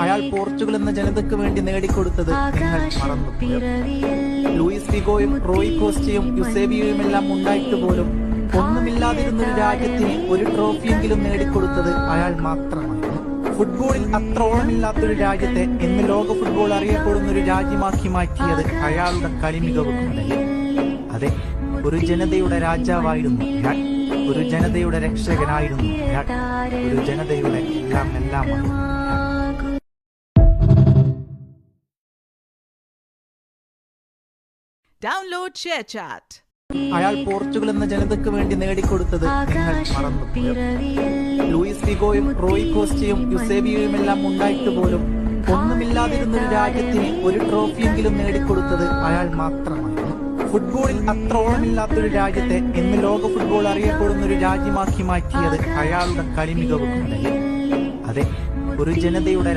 അയാൾ പോർച്ചുഗൽ എന്ന ജനതയ്ക്ക് വേണ്ടി നേടിക്കൊടുത്തത് നിങ്ങൾ മറന്നുപോയോ? ലൂയിസ് ഫിഗോയും റോയ് കോസ്റ്റയും യുസേബിയോയുമെല്ലാം ഉണ്ടായിട്ട് പോലും ഒന്നുമില്ലാതിരുന്നൊരു രാജ്യത്തിന് ഒരു ട്രോഫിയെങ്കിലും നേടിക്കൊടുത്തത് അയാൾ മാത്രമായിരുന്നു. ഫുട്ബോളിൽ അത്ര ഓളമില്ലാത്തൊരു രാജ്യത്തെ ഇന്ന് ലോക ഫുട്ബോൾ അറിയപ്പെടുന്ന ഒരു രാജ്യമാക്കി മാറ്റിയത് അയാളുടെ കളിമികവ് കൊണ്ടല്ലേ? അതെ, ഒരു ജനതയുടെ രാജാവായിരുന്നു അയാൾ, ഒരു ജനതയുടെ രക്ഷകനായിരുന്നു അയാൾ, ഒരു ജനതയുടെ എല്ലാമായിരുന്നു അയാൾ. Download ShareChat. അയാൾ പോർച്ചുഗൽ എന്ന ജനതയ്ക്ക് വേണ്ടി നേടിക്കൊടുത്തത് നിങ്ങൾ മറന്നുപോയോ? ലൂയിസ് ഫിഗോയും റോയ് കോസ്റ്റയും യുസേബിയോയുമെല്ലാം ഉണ്ടായിട്ട് പോലും ഒന്നുമില്ലാതിരുന്നൊരു രാജ്യത്തിന് ഒരു ട്രോഫിയെങ്കിലും നേടിക്കൊടുത്തത് അയാൾ മാത്രമായിരുന്നു. ഫുട്ബോളിൽ അത്ര ഓളമില്ലാത്തൊരു രാജ്യത്തെ ഇന്ന് ലോക ഫുട്ബോൾ അറിയപ്പെടുന്ന ഒരു രാജ്യമാക്കി മാറ്റിയത് അയാളുടെ കളിമികവ് കൊണ്ടല്ലേ? അതെ, ഒരു ജനതയുടെ